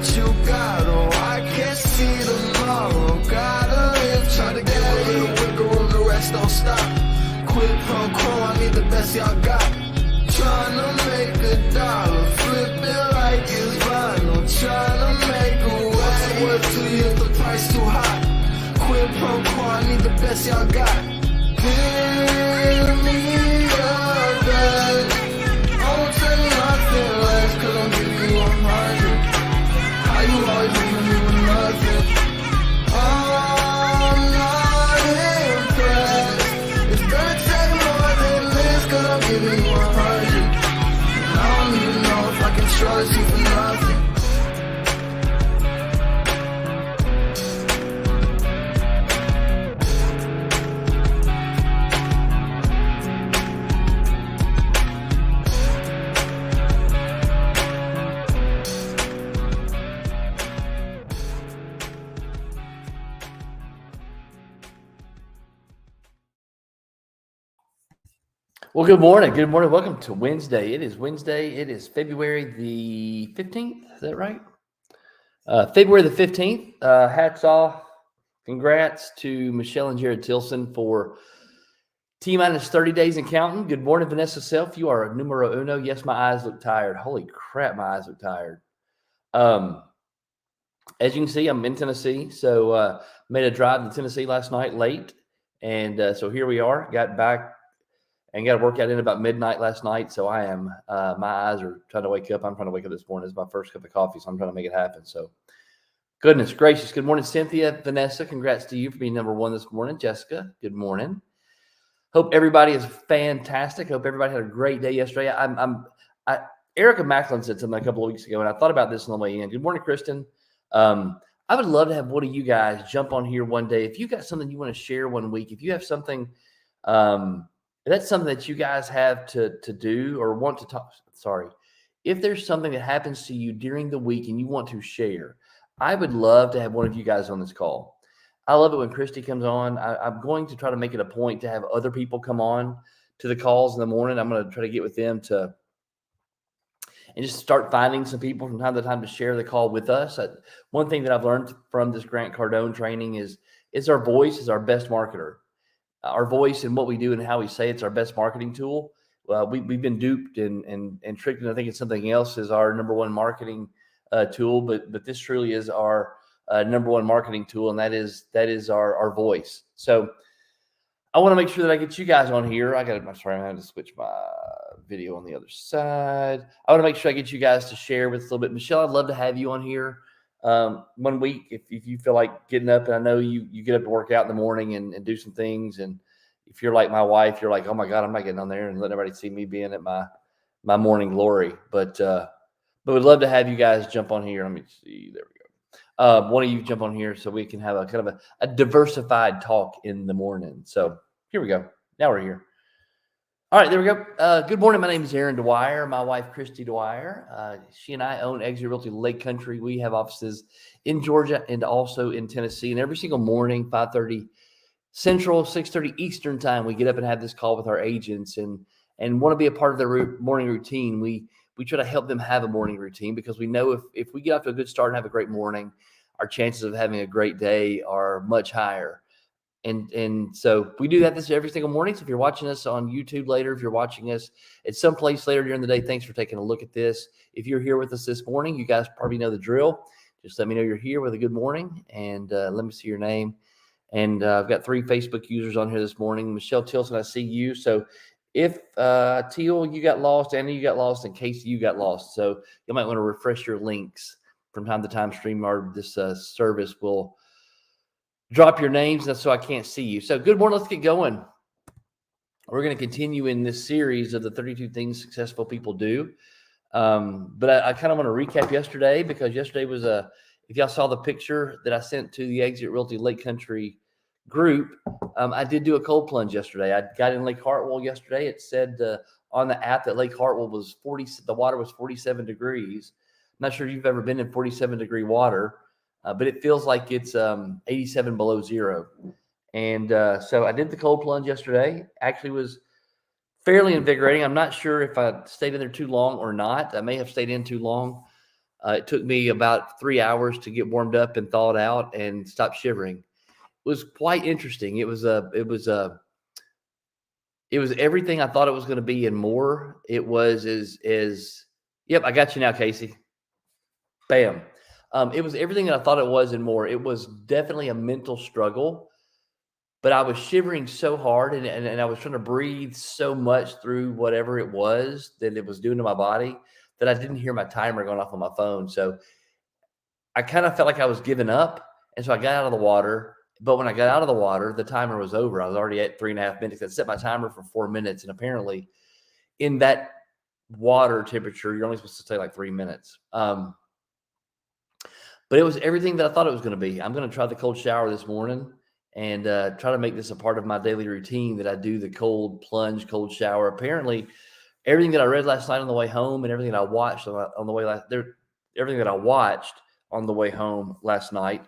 what you got. Oh, I can't see tomorrow. Gotta live, try to get a little wiggle room, the rest don't stop. Quid pro quo, I need the best y'all got. Tryna make a dollar, flip it like it's vinyl. Tryna make a way. What's it worth to you if the price too high? Quid pro quo, I need the best y'all got. Give me your best. Don't say nothing less, cause I'm giving you 100. How you always leaving me with nothing? I'm not impressed. It's gonna take more than this, cause I'm giving you 100. And I don't even know if I can trust you for nothing. Well, good morning. Good morning. Welcome to Wednesday. It is Wednesday. It is February the 15th. Is that right? February the 15th. Hats off. Congrats to Michelle and Jared Tilson for T-minus 30 days and counting. Good morning, Vanessa Self. You are numero uno. Yes, my eyes look tired. Holy crap, my eyes look tired. As you can see, I'm in Tennessee. So made a drive to Tennessee last night late. And so here we are. Got back and got a workout in about midnight last night. So I am, my eyes are trying to wake up. I'm trying to wake up this morning. It's my first cup of coffee, so I'm trying to make it happen. So goodness gracious. Good morning, Cynthia, Vanessa. Congrats to you for being number one this morning. Jessica, good morning. Hope everybody is fantastic. Hope everybody had a great day yesterday. Erica Macklin said something a couple of weeks ago, and I thought about this on the way in. Good morning, Kristen. I would love to have one of you guys jump on here one day. If you got something you want to share one week, if you have something, if that's something that you guys have to do or want to talk, if there's something that happens to you during the week and you want to share, I would love to have one of you guys on this call. I love it when Christy comes on. I'm going to try to make it a point to have other people come on to the calls in the morning. I'm going to try to get with them and just start finding some people from time to time to share the call with us. One thing that I've learned from this Grant Cardone training is our voice is our best marketer. Our voice and what we do and how we say it's our best marketing tool. We've been duped and tricked into thinking something else is our number one marketing tool, but this truly is our number one marketing tool, and that is our voice. So I want to make sure that I get you guys on here. I'm having to switch my video on the other side. I want to make sure I get you guys to share with us a little bit. Michelle, I'd love to have you on here. 1 week, if you feel like getting up, and I know you get up to work out in the morning and do some things. And if you're like my wife, you're like, oh my God, I'm not getting on there and letting everybody see me being at my morning glory. But we'd love to have you guys jump on here. Let me see. There we go. One of you jump on here so we can have a kind of a diversified talk in the morning. So here we go. Now we're here. All right, there we go. Good morning. My name is Aaron Dwyer. My wife, Christy Dwyer. She and I own Exit Realty Lake Country. We have offices in Georgia and also in Tennessee. And every single morning, 5:30 Central, 6:30 Eastern time, we get up and have this call with our agents and want to be a part of their morning routine. We try to help them have a morning routine because we know if we get off to a good start and have a great morning, our chances of having a great day are much higher. And so we do that this every single morning. So if you're watching us on YouTube later, if you're watching us at some place later during the day, thanks for taking a look at this. If you're here with us this morning, you guys probably know the drill. Just let me know you're here with a good morning, and let me see your name. And I've got 3 Facebook users on here this morning. Michelle Tilson, I see you. So if Teal, you got lost, Anna, you got lost, and Casey, you got lost. So you might want to refresh your links from time to time. StreamYard, this service will drop your names so I can't see you. So good morning. Let's get going. We're going to continue in this series of the 32 things successful people do. But I kind of want to recap yesterday because yesterday was if y'all saw the picture that I sent to the Exit Realty Lake Country group, I did do a cold plunge yesterday. I got in Lake Hartwell yesterday. It said on the app that Lake Hartwell was the water was 47 degrees. I'm not sure if you've ever been in 47 degree water. But it feels like it's 87 below zero. And so I did the cold plunge yesterday. Actually was fairly invigorating. I'm not sure if I stayed in there too long or not. I may have stayed in too long. It took me about 3 hours to get warmed up and thawed out and stop shivering. It was quite interesting. It was everything I thought it was going to be and more. It was yep, I got you now, Casey. Bam. It was everything that I thought it was and more. It was definitely a mental struggle, but I was shivering so hard and I was trying to breathe so much through whatever it was that it was doing to my body that I didn't hear my timer going off on my phone. So I kind of felt like I was giving up. And so I got out of the water. But when I got out of the water, the timer was over. I was already at 3.5 minutes. I set my timer for 4 minutes. And apparently in that water temperature, you're only supposed to stay like 3 minutes. But it was everything that I thought it was going to be. I'm going to try the cold shower this morning and try to make this a part of my daily routine that I do the cold plunge, cold shower. Apparently, everything that I read last night on the way home and everything that I watched on the way everything that I watched on the way home last night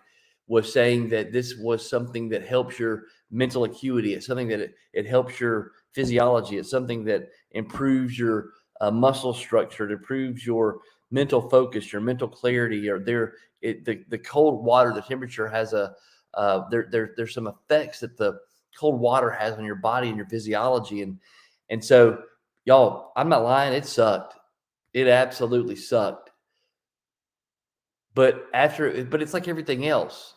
was saying that this was something that helps your mental acuity. It's something that it helps your physiology. It's something that improves your muscle structure. It improves your mental focus, your mental clarity. Or the cold water, the temperature has there's some effects that the cold water has on your body and your physiology. And so, y'all, I'm not lying. It sucked. It absolutely sucked. But it's like everything else.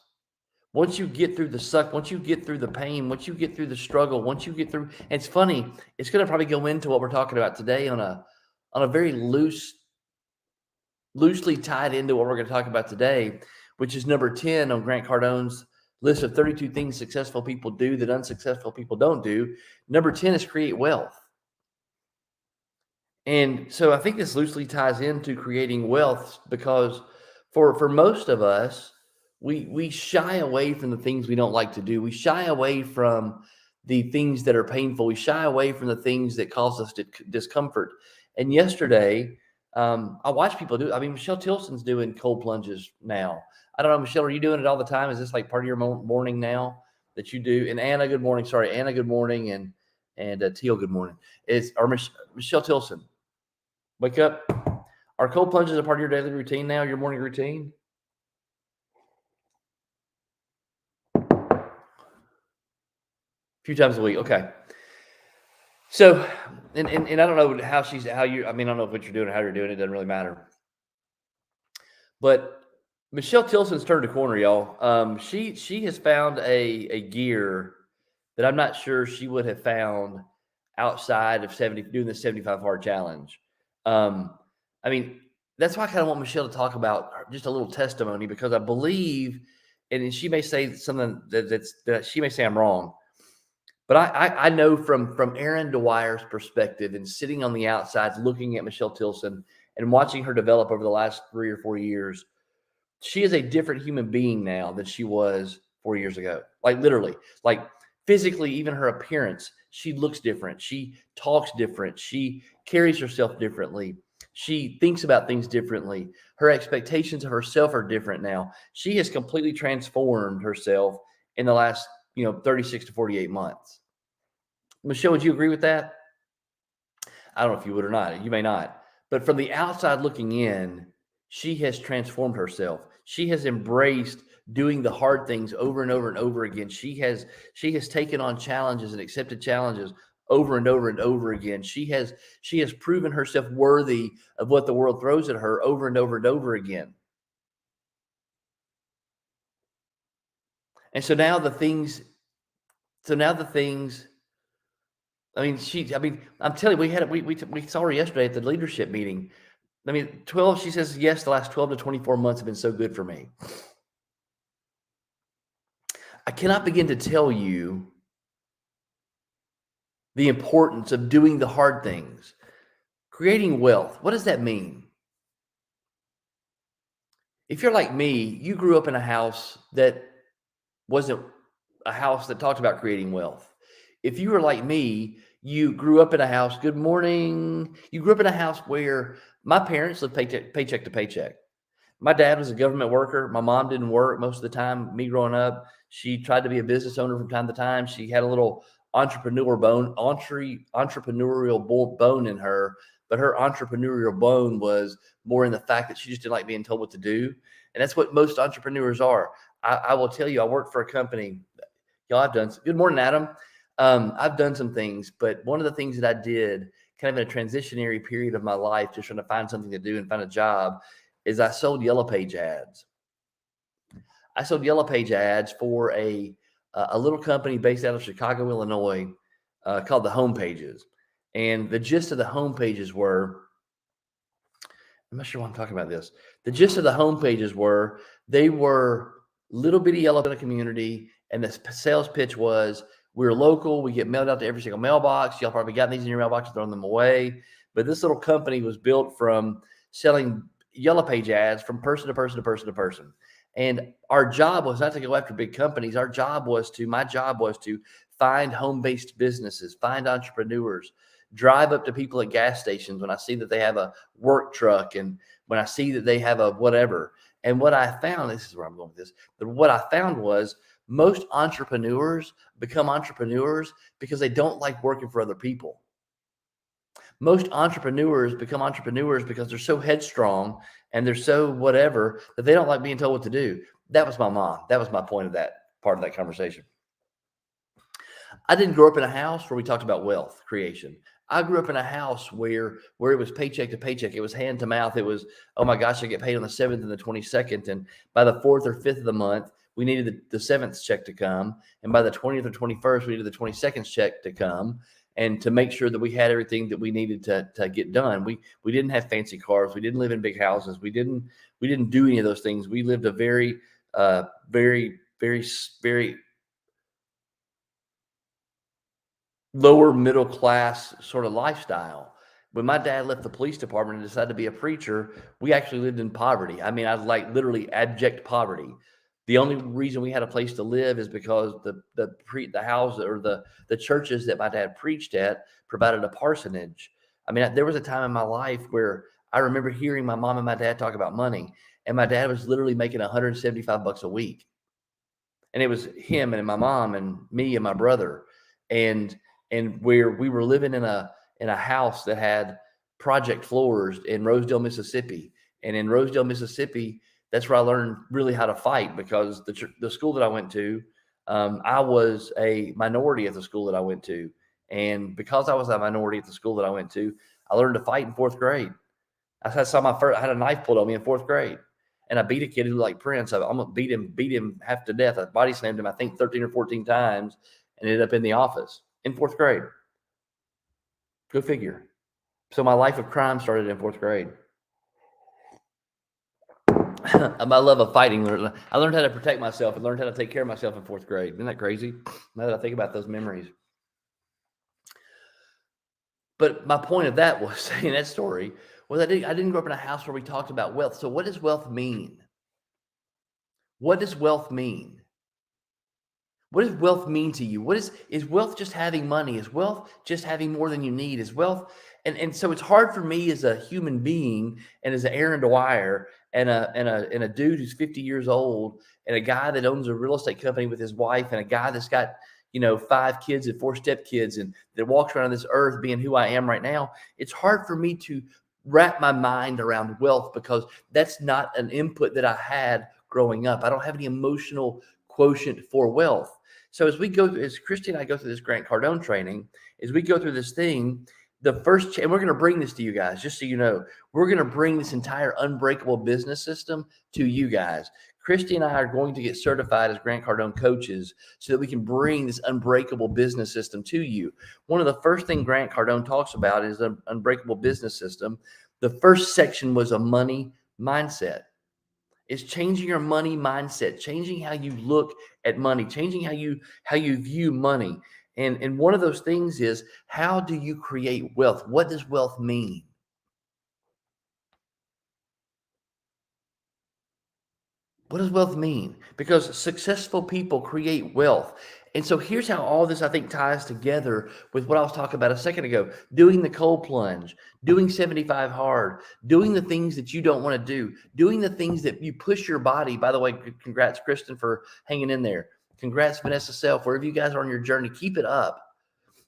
Once you get through the suck, once you get through the pain, once you get through the struggle, once you get through, and it's funny, it's going to probably go into what we're talking about today on a very loosely tied into what we're going to talk about today, which is number 10 on Grant Cardone's list of 32 things successful people do that unsuccessful people don't do. Number 10 is create wealth. And so I think this loosely ties into creating wealth because for most of us, we shy away from the things we don't like to do. We shy away from the things that are painful. We shy away from the things that cause us discomfort. And yesterday, I watch people do. I mean, Michelle Tilson's doing cold plunges now. I don't know, Michelle, are you doing it all the time? Is this like part of your morning now that you do? And Anna, good morning. Sorry, Anna, good morning. And Teal, good morning. Michelle Tilson, wake up. Are cold plunges a part of your daily routine now, your morning routine? A few times a week. Okay. So, and I don't know I don't know what you're doing or how you're doing it. It doesn't really matter. But Michelle Tilson's turned a corner, y'all. She has found a gear that I'm not sure she would have found outside of doing the 75 hard challenge. I mean, that's why I kind of want Michelle to talk about just a little testimony, because I believe, and she may say something that she may say I'm wrong, but I know from Aaron Dwyer's perspective and sitting on the outside looking at Michelle Tilson and watching her develop over the last 3 or 4 years, she is a different human being now than she was 4 years ago. Like literally, like physically, even her appearance, she looks different. She talks different. She carries herself differently. She thinks about things differently. Her expectations of herself are different now. She has completely transformed herself in the last, 36 to 48 months. Michelle, would you agree with that? I don't know if you would or not. You may not. But from the outside looking in, she has transformed herself. She has embraced doing the hard things over and over and over again. She has taken on challenges and accepted challenges over and over and over again. She has proven herself worthy of what the world throws at her over and over and over again. And so now the things, I'm telling you, we saw her yesterday at the leadership meeting. I mean, she says, yes, the last 12 to 24 months have been so good for me. I cannot begin to tell you the importance of doing the hard things. Creating wealth. What does that mean? If you're like me, you grew up in a house that wasn't a house that talked about creating wealth. If you were like me, you grew up in a house, good morning. You grew up in a house where my parents lived paycheck to paycheck. My dad was a government worker. My mom didn't work most of the time. Me growing up, she tried to be a business owner from time to time. She had a little entrepreneurial bone in her, but her entrepreneurial bone was more in the fact that she just didn't like being told what to do. And that's what most entrepreneurs are. I will tell you, I work for a company. Y'all, I've done. Good morning, Adam. I've done some things, but one of the things that I did kind of in a transitionary period of my life, just trying to find something to do and find a job, is I sold Yellow Page ads. I sold Yellow Page ads for a little company based out of Chicago, Illinois, called the Home Pages. And the gist of the Home Pages were, I'm not sure why I'm talking about this. The gist of the Home Pages were, they were little bitty yellow in a community, and the sales pitch was, we're local, we get mailed out to every single mailbox. Y'all probably got these in your mailbox, throwing them away. But this little company was built from selling Yellow Page ads from person to person to person to person. And our job was not to go after big companies. My job was to find home-based businesses, find entrepreneurs, drive up to people at gas stations when I see that they have a work truck and when I see that they have a whatever. And what I found, this is where I'm going with this, but what I found was most entrepreneurs become entrepreneurs because they don't like working for other people. Most entrepreneurs become entrepreneurs because they're so headstrong and they're so whatever that they don't like being told what to do. That was my mom. That was my point of that part of that conversation. I didn't grow up in a house where we talked about wealth creation. I grew up in a house where it was paycheck to paycheck. It was hand to mouth. It was, oh my gosh, I get paid on the 7th and the 22nd. And by the 4th or 5th of the month, we needed the 7th check to come. And by the 20th or 21st, we needed the 22nd check to come, and to make sure that we had everything that we needed to get done. We didn't have fancy cars. We didn't live in big houses. We didn't do any of those things. We lived a very, very, very, very lower middle class sort of lifestyle. When my dad left the police department and decided to be a preacher, we actually lived in poverty. I mean, I was like literally abject poverty. The only reason we had a place to live is because the house or the churches that my dad preached at provided a parsonage. I mean, there was a time in my life where I remember hearing my mom and my dad talk about money, and my dad was literally making $175 a week. And it was him and my mom and me and my brother. And where we were living in a house that had project floors in Rosedale, Mississippi. And in Rosedale, Mississippi, that's where I learned really how to fight, because the school that I went to, I was a minority at the school that I went to. And because I was a minority at the school that I went to, I learned to fight in 4th grade. I had a knife pulled on me in 4th grade. And I beat a kid who like Prince. I almost beat him half to death. I body slammed him, I think 13 or 14 times, and ended up in the office in 4th grade. Go figure. So my life of crime started in 4th grade. My love of fighting. I learned how to protect myself and learned how to take care of myself in 4th grade. Isn't that crazy? Now that I think about those memories. But my point of that was saying that story was I didn't grow up in a house where we talked about wealth. So what does wealth mean? What does wealth mean? What does wealth mean to you? Is wealth just having money? Is wealth just having more than you need? Is wealth, and so it's hard for me as a human being and as an Aaron Dwyer and a dude who's 50 years old and a guy that owns a real estate company with his wife and a guy that's got 5 kids and 4 stepkids and that walks around this earth being who I am right now. It's hard for me to wrap my mind around wealth because that's not an input that I had growing up. I don't have any emotional quotient for wealth. So as Christy and I go through this Grant Cardone training, as we go through this thing, and we're going to bring this to you guys, just so you know, we're going to bring this entire unbreakable business system to you guys. Christy and I are going to get certified as Grant Cardone coaches so that we can bring this unbreakable business system to you. One of the first things Grant Cardone talks about is an unbreakable business system. The first section was a money mindset. It's changing your money mindset, changing how you look at money, changing how you view money. And one of those things is, how do you create wealth? What does wealth mean? What does wealth mean? Because successful people create wealth. And so here's how all this, I think, ties together with what I was talking about a second ago. Doing the cold plunge, doing 75 hard, doing the things that you don't want to do, doing the things that you push your body. By the way, congrats, Kristen, for hanging in there. Congrats, Vanessa Self. Wherever you guys are on your journey, keep it up.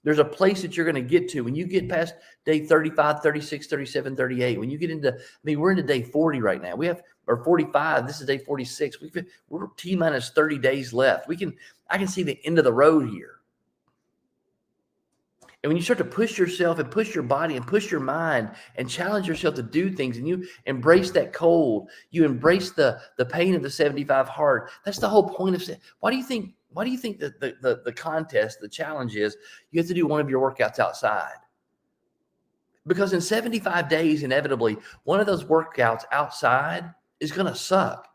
There's a place that you're going to get to when you get past day 35, 36, 37, 38. When you get into, we're into day 40 right now. We have, or 45. This is day 46. We're T minus 30 days left. I can see the end of the road here. And when you start to push yourself and push your body and push your mind and challenge yourself to do things, and you embrace that cold, you embrace the pain of the 75 hard. That's the whole point of it. Why do you think that the contest, the challenge is you have to do one of your workouts outside? Because in 75 days, inevitably, one of those workouts outside is going to suck.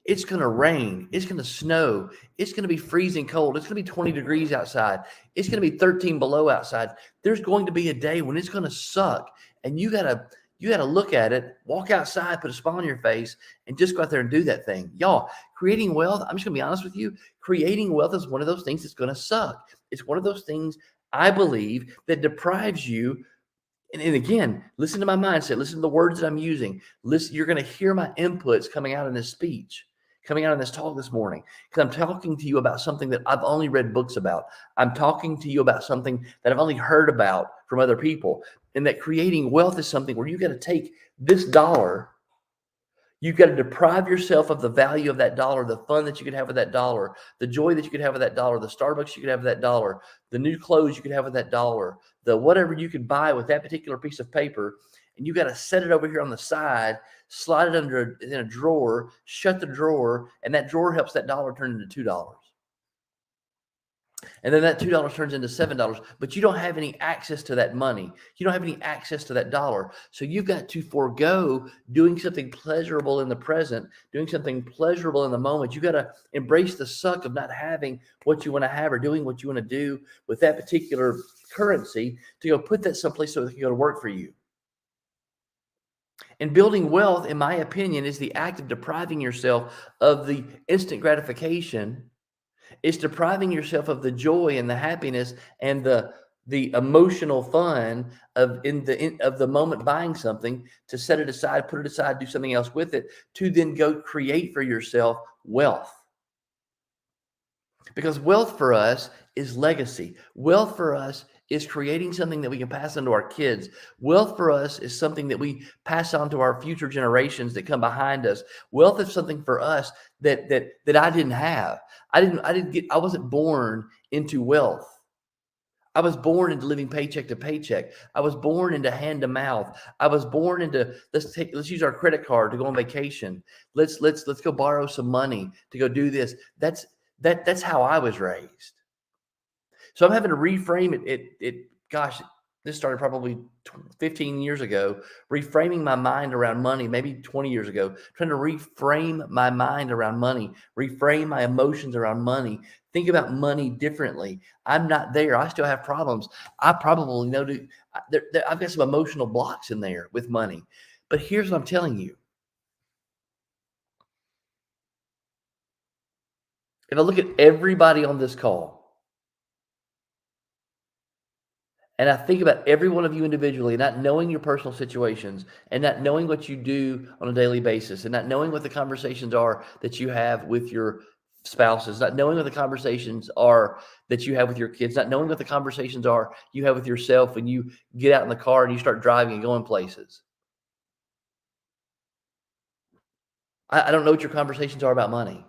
It's going to rain. It's going to snow. It's going to be freezing cold. It's going to be 20 degrees outside. It's going to be 13 below outside. There's going to be a day when it's going to suck. And you got to look at it, walk outside, put a smile on your face, and just go out there and do that thing. Y'all, creating wealth, I'm just going to be honest with you. Creating wealth is one of those things that's going to suck. It's one of those things, I believe, that deprives you. And again, listen to my mindset. Listen to the words that I'm using. Listen, you're going to hear my inputs coming out in this speech, coming out in this talk this morning, because I'm talking to you about something that I've only read books about. I'm talking to you about something that I've only heard about from other people. And that creating wealth is something where you got to take this dollar. You've got to deprive yourself of the value of that dollar, the fun that you could have with that dollar, the joy that you could have with that dollar, the Starbucks you could have with that dollar, the new clothes you could have with that dollar, the whatever you could buy with that particular piece of paper. And you got to set it over here on the side, slide it in a drawer, shut the drawer, and that drawer helps that dollar turn into $2. And then that $2 turns into $7, but you don't have any access to that money. You don't have any access to that dollar. So you've got to forego doing something pleasurable in the present, doing something pleasurable in the moment. You got to embrace the suck of not having what you want to have or doing what you want to do with that particular currency to go put that someplace so it can go to work for you. And building wealth, in my opinion, is the act of depriving yourself of the instant gratification. It's depriving yourself of the joy and the happiness and the emotional fun of the moment buying something, to set it aside, put it aside, do something else with it, to then go create for yourself wealth. Because wealth for us is legacy. Wealth for us is creating something that we can pass on to our kids. Wealth for us is something that we pass on to our future generations that come behind us. Wealth is something for us that I didn't have. I wasn't born into wealth. I was born into living paycheck to paycheck. I was born into hand to mouth. I was born into let's use our credit card to go on vacation. Let's go borrow some money to go do this. That's how I was raised. So I'm having to reframe it. Gosh, this started probably 15 years ago, reframing my mind around money, maybe 20 years ago, trying to reframe my mind around money, reframe my emotions around money, think about money differently. I'm not there. I still have problems. I probably know I've got some emotional blocks in there with money. But here's what I'm telling you. If I look at everybody on this call, and I think about every one of you individually, not knowing your personal situations and not knowing what you do on a daily basis and not knowing what the conversations are that you have with your spouses, not knowing what the conversations are that you have with your kids, not knowing what the conversations are you have with yourself when you get out in the car and you start driving and going places. I don't know what your conversations are about money.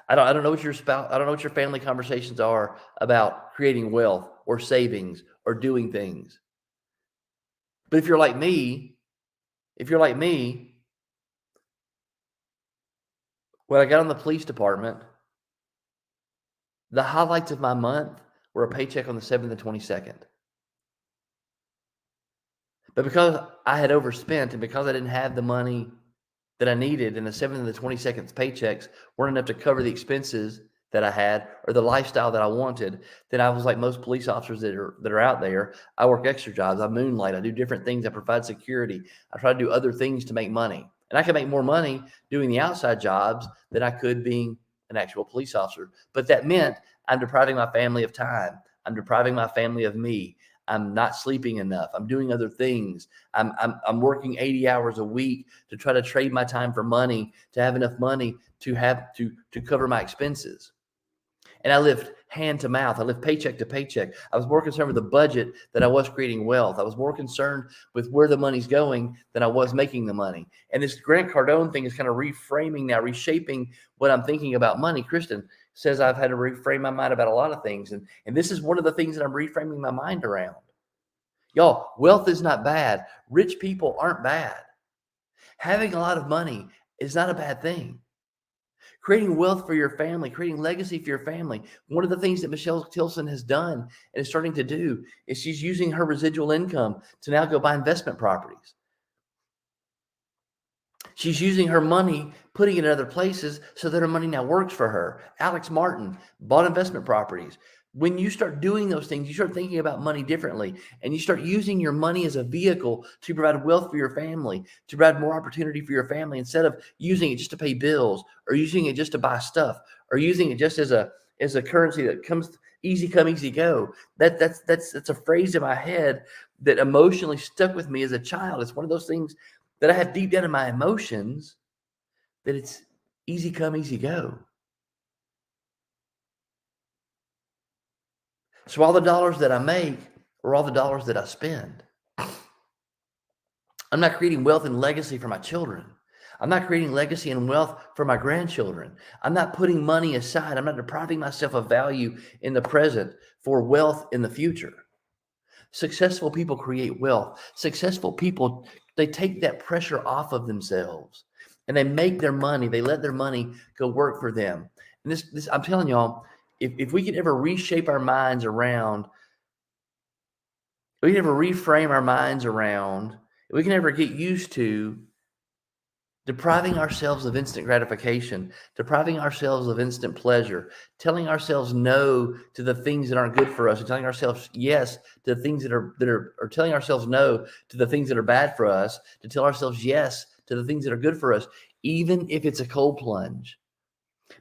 I don't know what your spouse, I don't know what your family conversations are about creating wealth or savings or doing things. But if you're like me, when I got on the police department, the highlights of my month were a paycheck on the 7th and 22nd. But because I had overspent and because I didn't have the money that I needed, and the 7th and the 22nd paychecks weren't enough to cover the expenses that I had or the lifestyle that I wanted, then I was like most police officers that are out there. I work extra jobs. I moonlight. I do different things. I provide security. I try to do other things to make money. And I can make more money doing the outside jobs than I could being an actual police officer. But that meant I'm depriving my family of time. I'm depriving my family of me. I'm not sleeping enough. I'm doing other things. I'm working 80 hours a week to try to trade my time for money, to have enough money to cover my expenses. And I lived hand to mouth. I lived paycheck to paycheck. I was more concerned with the budget than I was creating wealth. I was more concerned with where the money's going than I was making the money. And this Grant Cardone thing is kind of reframing now, reshaping what I'm thinking about money. Kristen says I've had to reframe my mind about a lot of things. And this is one of the things that I'm reframing my mind around. Y'all, wealth is not bad. Rich people aren't bad. Having a lot of money is not a bad thing. Creating wealth for your family, creating legacy for your family. One of the things that Michelle Tilson has done and is starting to do is she's using her residual income to now go buy investment properties. She's using her money, putting it in other places so that her money now works for her. Alex Martin bought investment properties. When you start doing those things, you start thinking about money differently, and you start using your money as a vehicle to provide wealth for your family, to provide more opportunity for your family, instead of using it just to pay bills or using it just to buy stuff or using it just as a currency that comes easy come, easy go. That's a phrase in my head that emotionally stuck with me as a child. It's one of those things that I have deep down in my emotions that it's easy come, easy go. So all the dollars that I make are all the dollars that I spend. I'm not creating wealth and legacy for my children. I'm not creating legacy and wealth for my grandchildren. I'm not putting money aside. I'm not depriving myself of value in the present for wealth in the future. Successful people create wealth. Successful people, they take that pressure off of themselves and they make their money. They let their money go work for them. And this I'm telling y'all, if we could ever reshape our minds around, we can ever reframe our minds around, we can ever get used to depriving ourselves of instant gratification, depriving ourselves of instant pleasure, telling ourselves no to the things that aren't good for us, and telling ourselves yes to the things that are or telling ourselves no to the things that are bad for us, to tell ourselves yes to the things that are good for us, even if it's a cold plunge.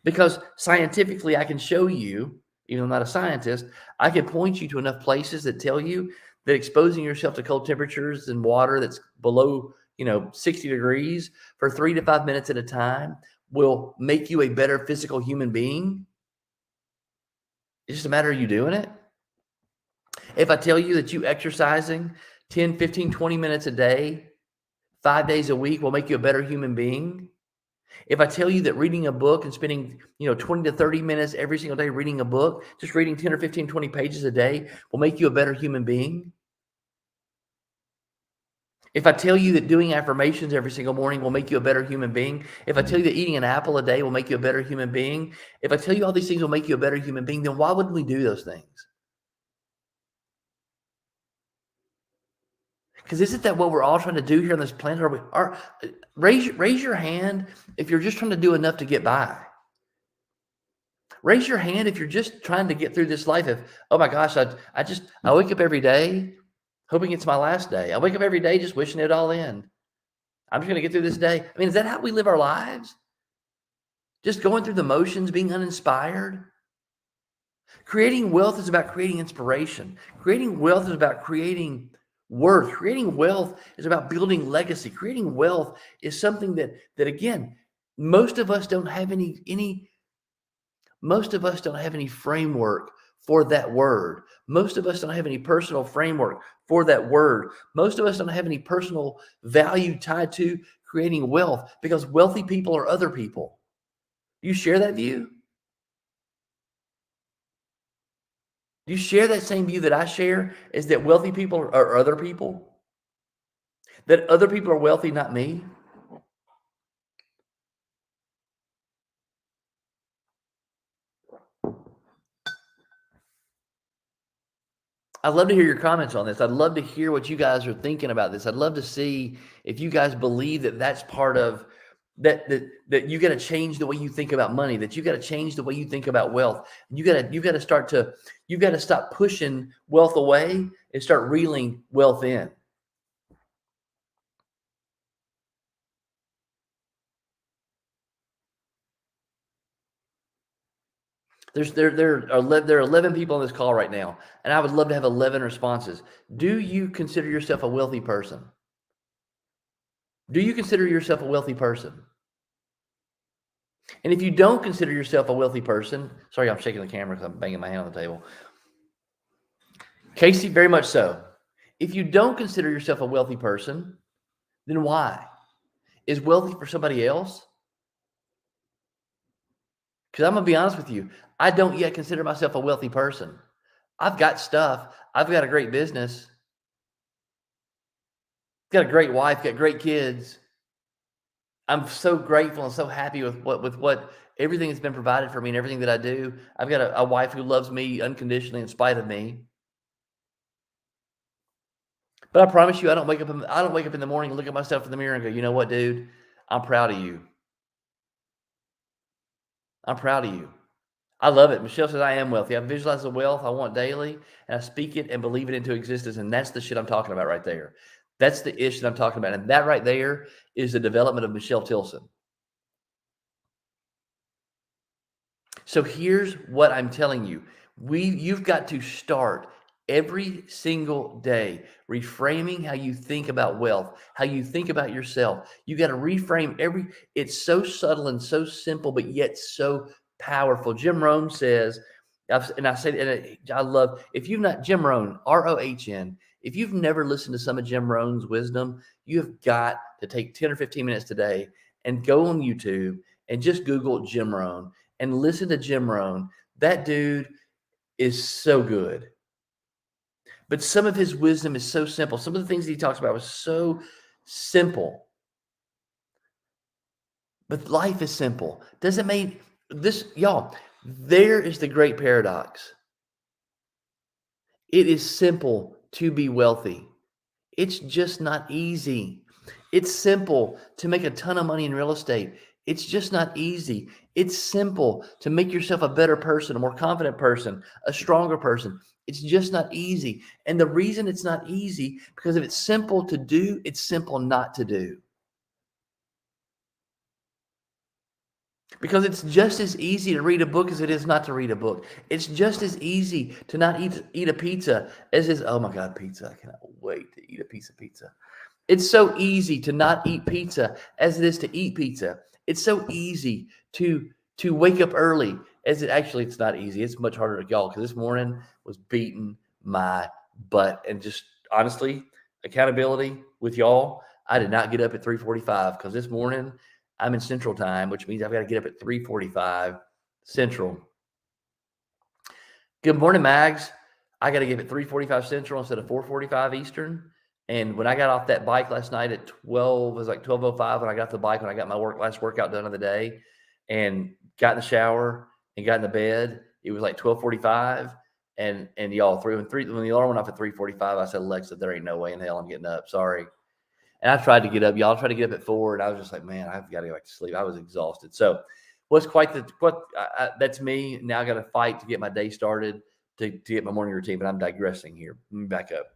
Because scientifically, I can show you, even though I'm not a scientist, I can point you to enough places that tell you that exposing yourself to cold temperatures and water that's below, 60 degrees for 3 to 5 minutes at a time will make you a better physical human being. It's just a matter of you doing it. If I tell you that you exercising 10, 15, 20 minutes a day, 5 days a week will make you a better human being. If I tell you that reading a book and spending, 20 to 30 minutes every single day reading a book, just reading 10 or 15, 20 pages a day will make you a better human being. If I tell you that doing affirmations every single morning will make you a better human being, if I tell you that eating an apple a day will make you a better human being, if I tell you all these things will make you a better human being, then why wouldn't we do those things? Because isn't that what we're all trying to do here on this planet? Raise your hand if you're just trying to do enough to get by. Raise your hand if you're just trying to get through this life. If, oh my gosh, I wake up every day hoping it's my last day. I wake up every day just wishing it all in. I'm just going to get through this day. I mean, is that how we live our lives? Just going through the motions, being uninspired? Creating wealth is about creating inspiration. Creating wealth is about creating worth. Creating wealth is about building legacy. Creating wealth is something that again, most of us don't have any framework for that word. Most of us don't have any personal framework for that word. Most of us don't have any personal value tied to creating wealth because wealthy people are other people. Do you share that view? Do you share that same view that I share, is that wealthy people are other people? That other people are wealthy, not me? I'd love to hear your comments on this. I'd love to hear what you guys are thinking about this. I'd love to see if you guys believe that that's part of that you got to change the way you think about money, that you got to change the way you think about wealth. You got to stop pushing wealth away and start reeling wealth in. There are 11 people on this call right now, and I would love to have 11 responses. Do you consider yourself a wealthy person? Do you consider yourself a wealthy person? And if you don't consider yourself a wealthy person, sorry, I'm shaking the camera because I'm banging my hand on the table. Casey, very much so. If you don't consider yourself a wealthy person, then why? Is wealthy for somebody else? Because I'm going to be honest with you, I don't yet consider myself a wealthy person. I've got stuff. I've got a great business. Got a great wife, got great kids. I'm so grateful and so happy with what everything that's been provided for me and everything that I do. I've got a wife who loves me unconditionally in spite of me. But I promise you, I don't wake up in the morning and look at myself in the mirror and go, you know what, dude? I'm proud of you. I'm proud of you. I love it. Michelle says I am wealthy. I visualize the wealth I want daily, and I speak it and believe it into existence. And that's the shit I'm talking about right there. That's the ish that I'm talking about. And that right there is the development of Michelle Tilson. So here's what I'm telling you. You've got to start every single day reframing how you think about wealth, how you think about yourself. You got to reframe it's so subtle and so simple, but yet so powerful. Jim Rohn says, I love, if you've not, Jim Rohn, Rohn, if you've never listened to some of Jim Rohn's wisdom, you have got to take 10 or 15 minutes today and go on YouTube and just Google Jim Rohn and listen to Jim Rohn. That dude is so good. But some of his wisdom is so simple. Some of the things he talks about was so simple. But life is simple. Doesn't mean this, y'all, there is the great paradox. It is simple to be wealthy. It's just not easy. It's simple to make a ton of money in real estate. It's just not easy. It's simple to make yourself a better person, a more confident person, a stronger person. It's just not easy. And the reason it's not easy, because if it's simple to do, it's simple not to do. Because it's just as easy to read a book as it is not to read a book. It's just as easy to not eat a pizza as is, oh my God, pizza. I cannot wait to eat a piece of pizza. It's so easy to not eat pizza as it is to eat pizza. It's so easy to wake up early as it's not easy. It's much harder to y'all, because this morning was beating my butt. And just honestly, accountability with y'all, I did not get up at 3:45 because this morning I'm in Central Time, which means I've got to get up at 3:45 Central. Good morning, Mags. I got to get up at 3:45 Central instead of 4:45 Eastern. And when I got off that bike last night at 12, it was like 12:05 when I got off the bike, when I got my last workout done of the day and got in the shower and got in the bed, it was like 12:45. And y'all, when the alarm went off at 3:45, I said, Alexa, there ain't no way in hell I'm getting up. Sorry. And I tried to get up, y'all. I tried to get up at 4, and I was just like, man, I've got to go back to sleep. I was exhausted. So that's me. Now I got to fight to get my day started, to get my morning routine, but I'm digressing here. Let me back up.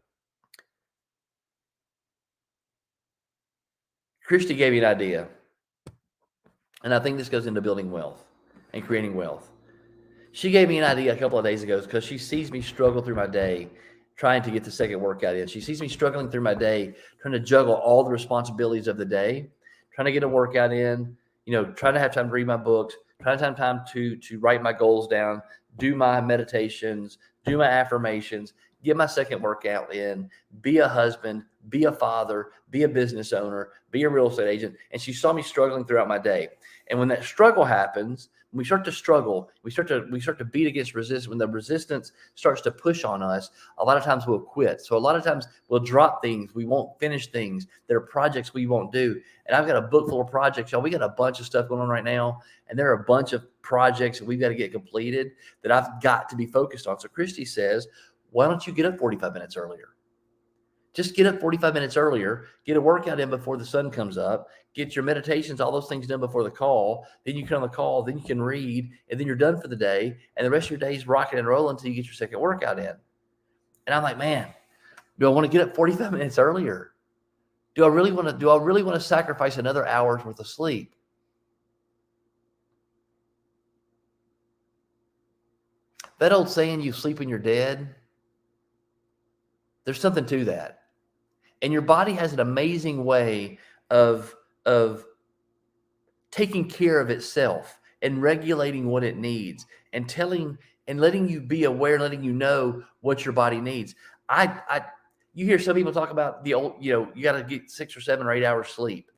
Christy gave me an idea, and I think this goes into building wealth and creating wealth. She gave me an idea a couple of days ago because she sees me struggle through my day trying to get the second workout in. She sees me struggling through my day, trying to juggle all the responsibilities of the day, trying to get a workout in, trying to have time to read my books, trying to have time to write my goals down, do my meditations, do my affirmations, get my second workout in, be a husband, be a father, be a business owner, be a real estate agent. And she saw me struggling throughout my day. And when that struggle happens, when we start to struggle, we start to beat against resistance. When the resistance starts to push on us, a lot of times we'll quit. So a lot of times we'll drop things. We won't finish things. There are projects we won't do. And I've got a book full of projects, y'all. We got a bunch of stuff going on right now. And there are a bunch of projects that we've got to get completed that I've got to be focused on. So Christy says, why don't you get up 45 minutes earlier? Just get up 45 minutes earlier, get a workout in before the sun comes up, get your meditations, all those things done before the call. Then you come on the call, then you can read, and then you're done for the day. And the rest of your day is rocking and rolling until you get your second workout in. And I'm like, man, do I want to get up 45 minutes earlier? Do I really want to sacrifice another hour's worth of sleep? That old saying, you sleep when you're dead, there's something to that. And your body has an amazing way of taking care of itself. and regulating what it needs and telling and letting you be aware, letting you know what your body needs. You hear some people talk about the old, you got to get 6 or 7 or 8 hours sleep.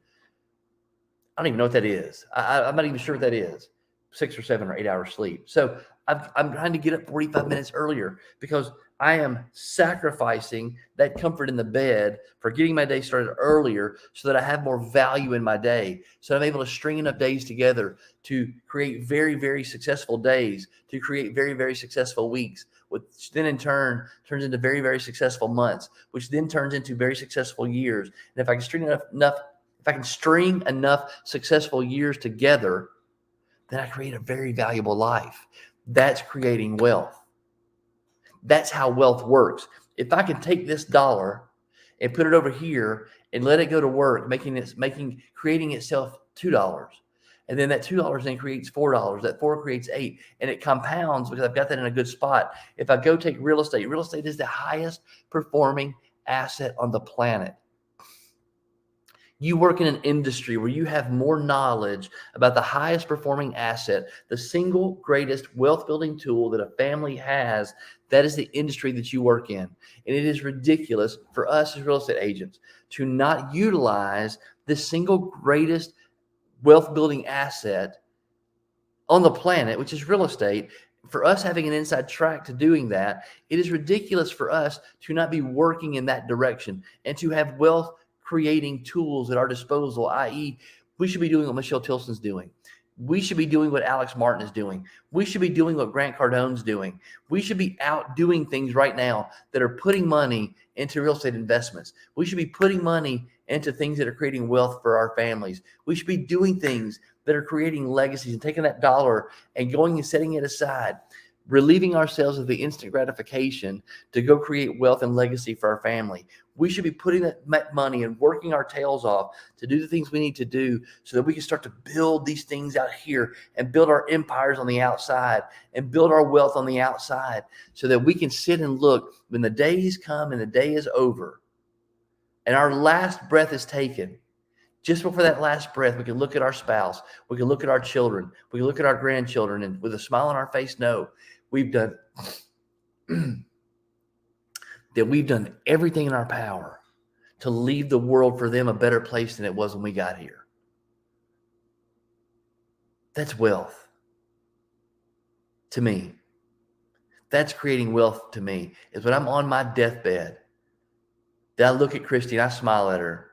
I don't even know what that is. I'm not even sure what that is. 6 or 7 or 8 hours sleep. So I'm trying to get up 45 minutes earlier because I am sacrificing that comfort in the bed for getting my day started earlier so that I have more value in my day. So I'm able to string enough days together to create very, very successful days, to create very, very successful weeks, which then in turn turns into very, very successful months, which then turns into very successful years. And if I can string enough successful years together, then I create a very valuable life. That's creating wealth. That's how wealth works. If I can take this dollar and put it over here and let it go to work, creating itself $2. And then that $2 then creates $4. That 4 creates 8. And it compounds because I've got that in a good spot. If I go take real estate is the highest performing asset on the planet. You work in an industry where you have more knowledge about the highest performing asset, the single greatest wealth building tool that a family has. That is the industry that you work in. And it is ridiculous for us as real estate agents to not utilize the single greatest wealth building asset on the planet, which is real estate. For us having an inside track to doing that, it is ridiculous for us to not be working in that direction and to have wealth creating tools at our disposal, i.e., we should be doing what Michelle Tilson's doing. We should be doing what Alex Martin is doing. We should be doing what Grant Cardone's doing. We should be out doing things right now that are putting money into real estate investments. We should be putting money into things that are creating wealth for our families. We should be doing things that are creating legacies and taking that dollar and going and setting it aside, relieving ourselves of the instant gratification to go create wealth and legacy for our family. We should be putting that money and working our tails off to do the things we need to do so that we can start to build these things out here and build our empires on the outside and build our wealth on the outside so that we can sit and look when the days come and the day is over and our last breath is taken. Just before that last breath, we can look at our spouse, we can look at our children, we can look at our grandchildren, and with a smile on our face, know we've done that we've done everything in our power to leave the world for them a better place than it was when we got here. That's wealth to me. That's creating wealth to me. Is when I'm on my deathbed, that I look at Christy and I smile at her.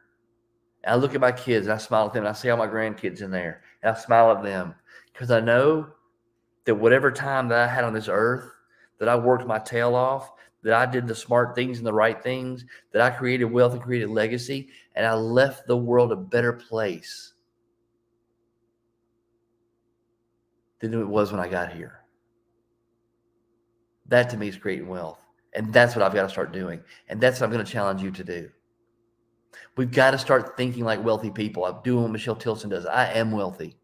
And I look at my kids and I smile at them and I see all my grandkids in there and I smile at them because I know that whatever time that I had on this earth, that I worked my tail off, that I did the smart things and the right things, that I created wealth and created legacy, and I left the world a better place than it was when I got here. That to me is creating wealth. And that's what I've got to start doing. And that's what I'm going to challenge you to do. We've got to start thinking like wealthy people. I'm doing what Michelle Tilson does. I am wealthy.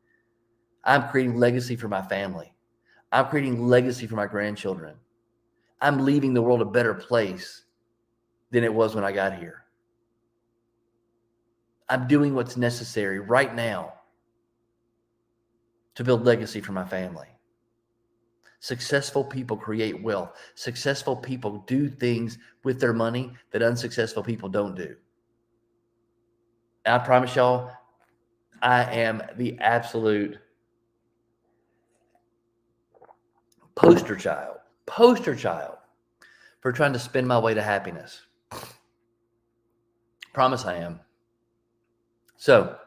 I'm creating legacy for my family. I'm creating legacy for my grandchildren. I'm leaving the world a better place than it was when I got here. I'm doing what's necessary right now to build legacy for my family. Successful people create wealth. Successful people do things with their money that unsuccessful people don't do. And I promise y'all, I am the absolute poster child for trying to spin my way to happiness. Promise I am. So,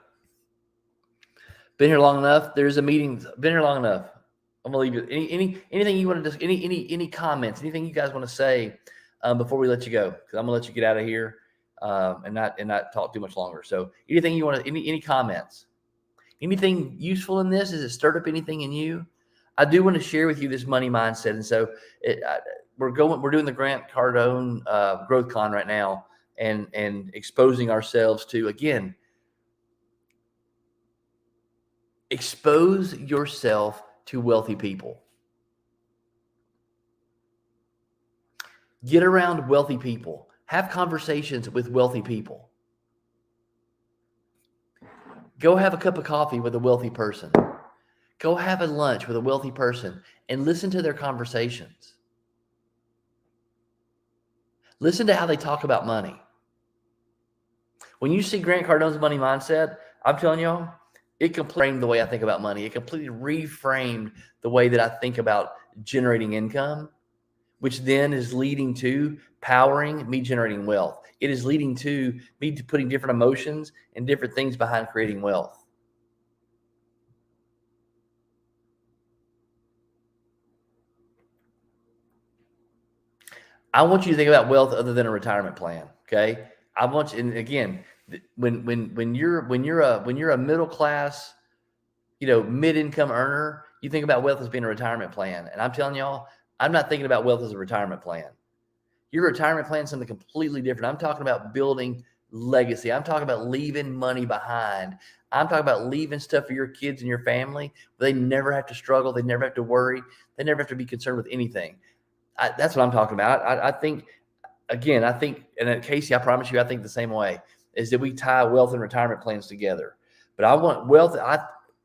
been here long enough. There's a meeting. Been here long enough. I'm gonna leave you. Anything you want to just any comments? Anything you guys want to say before we let you go? Because I'm gonna let you get out of here and not talk too much longer. So, anything you want to any comments? Anything useful in this? Has it stirred up anything in you? I do want to share with you this money mindset, and so we're doing the Grant Cardone Growth Con right now, and exposing ourselves to, again, expose yourself to wealthy people. Get around wealthy people. Have conversations with wealthy people. Go have a cup of coffee with a wealthy person. Go have a lunch with a wealthy person and listen to their conversations. Listen to how they talk about money. When you see Grant Cardone's money mindset, I'm telling y'all, it completely framed the way I think about money. It completely reframed the way that I think about generating income, which then is leading to powering me generating wealth. It is leading to me putting different emotions and different things behind creating wealth. I want you to think about wealth other than a retirement plan. Okay. I want you, and again, when you're a middle class, mid-income earner, you think about wealth as being a retirement plan. And I'm telling y'all, I'm not thinking about wealth as a retirement plan. Your retirement plan is something completely different. I'm talking about building legacy. I'm talking about leaving money behind. I'm talking about leaving stuff for your kids and your family. They never have to struggle. They never have to worry. They never have to be concerned with anything. That's what I'm talking about. I think, and Casey, I promise you, I think the same way, is that we tie wealth and retirement plans together. But I want wealth.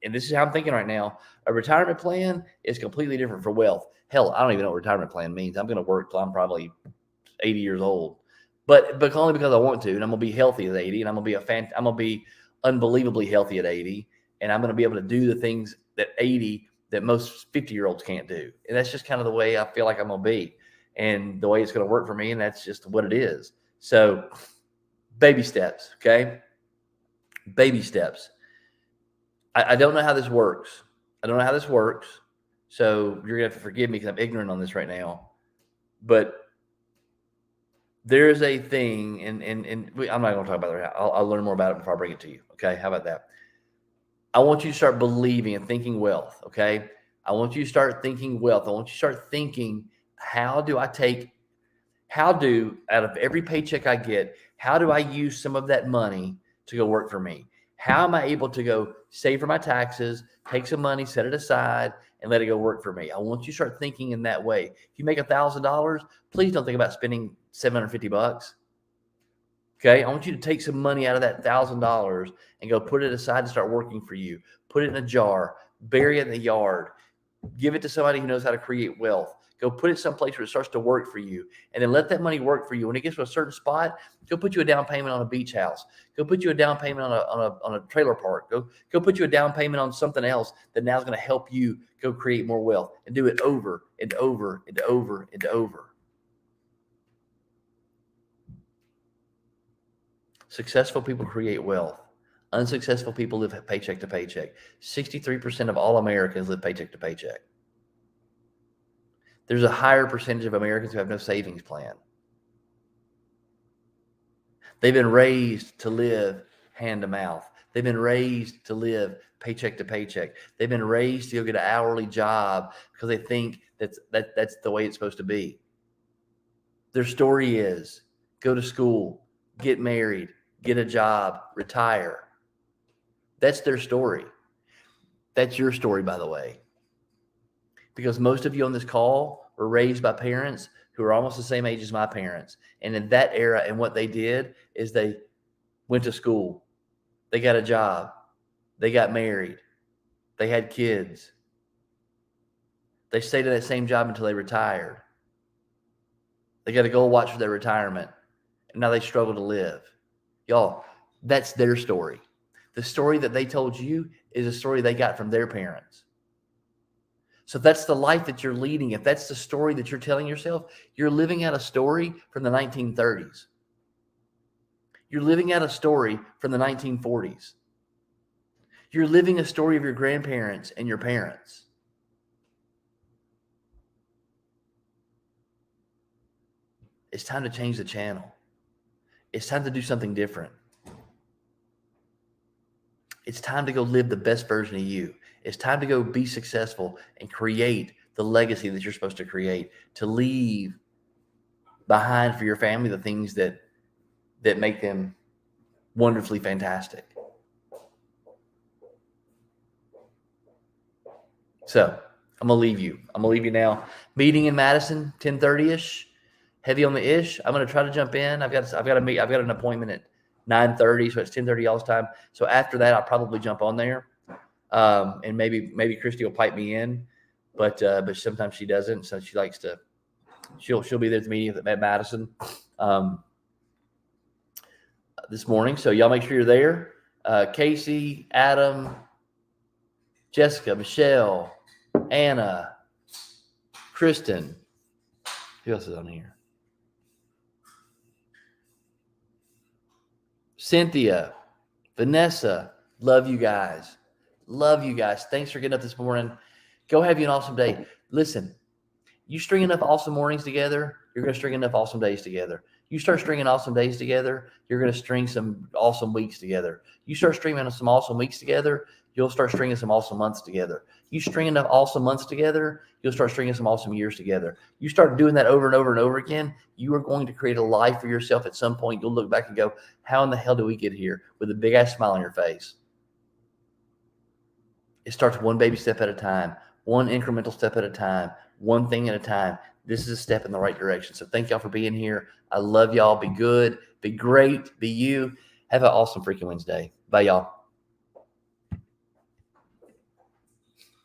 And this is how I'm thinking right now. A retirement plan is completely different for wealth. Hell, I don't even know what retirement plan means. I'm going to work till I'm probably 80 years old, but only because I want to, and I'm going to be healthy at 80, and I'm going to be unbelievably healthy at 80, and I'm going to be able to do the things that 80 that most 50-year-olds can't do. And that's just kind of the way I feel like I'm going to be and the way it's going to work for me. And that's just what it is. So baby steps. Okay. Baby steps. I don't know how this works. So you're going to have to forgive me because I'm ignorant on this right now, but there's a thing, and I'm not going to talk about it. I'll learn more about it before I bring it to you. Okay. How about that? I want you to start believing and thinking wealth. Okay. I want you to start thinking wealth. I want you to start thinking, how do out of every paycheck I get, how do I use some of that money to go work for me? How am I able to go save for my taxes, take some money, set it aside, and let it go work for me? I want you to start thinking in that way. If you make $1,000, please don't think about spending $750. Okay. I want you to take some money out of that $1,000 and go put it aside and start working for you. Put it in a jar, bury it in the yard, give it to somebody who knows how to create wealth. Go put it someplace where it starts to work for you, and then let that money work for you. When it gets to a certain spot, go put you a down payment on a beach house. Go put you a down payment on a trailer park. Go put you a down payment on something else that now is going to help you go create more wealth, and do it over and over and over and over. Successful people create wealth. Unsuccessful people live paycheck to paycheck. 63% of all Americans live paycheck to paycheck. There's a higher percentage of Americans who have no savings plan. They've been raised to live hand to mouth. They've been raised to live paycheck to paycheck. They've been raised to go get an hourly job because they think that's the way it's supposed to be. Their story is go to school, get married, get a job, retire. That's their story. That's your story, by the way. Because most of you on this call were raised by parents who are almost the same age as my parents. And in that era, and what they did is they went to school, they got a job, they got married, they had kids. They stayed at that same job until they retired. They got a gold watch for their retirement, and now they struggle to live. Y'all, that's their story. The story that they told you is a story they got from their parents. So if that's the life that you're leading, if that's the story that you're telling yourself, you're living out a story from the 1930s. You're living out a story from the 1940s. You're living a story of your grandparents and your parents. It's time to change the channel. It's time to do something different. It's time to go live the best version of you. It's time to go be successful and create the legacy that you're supposed to create, to leave behind for your family the things that make them wonderfully fantastic. So I'm going to leave you. Now. Meeting in Madison, 10:30-ish, heavy on the ish. I'm going to try to jump in. I've got an appointment at 9:30, so it's 10:30 y'all's time. So after that, I'll probably jump on there. And maybe Christy will pipe me in, but sometimes she doesn't. So she likes to. She'll be there at the meeting at Madison this morning. So y'all make sure you're there. Casey, Adam, Jessica, Michelle, Anna, Kristen. Who else is on here? Cynthia, Vanessa. Love you guys. Love you guys. Thanks for getting up this morning. Go have you an awesome day. Listen, you string enough awesome mornings together, you're going to string enough awesome days together. You start stringing awesome days together, you're going to string some awesome weeks together. You start stringing some awesome weeks together, you'll start stringing some awesome months together. You string enough awesome months together, you'll start stringing some awesome years together. You start doing that over and over and over again, you are going to create a life for yourself. At some point, you'll look back and go, how in the hell did we get here? With a big-ass smile on your face. It starts one baby step at a time, one incremental step at a time, one thing at a time. This is a step in the right direction. So thank y'all for being here. I love y'all. Be good, be great, be you. Have an awesome freaking Wednesday. Bye, y'all.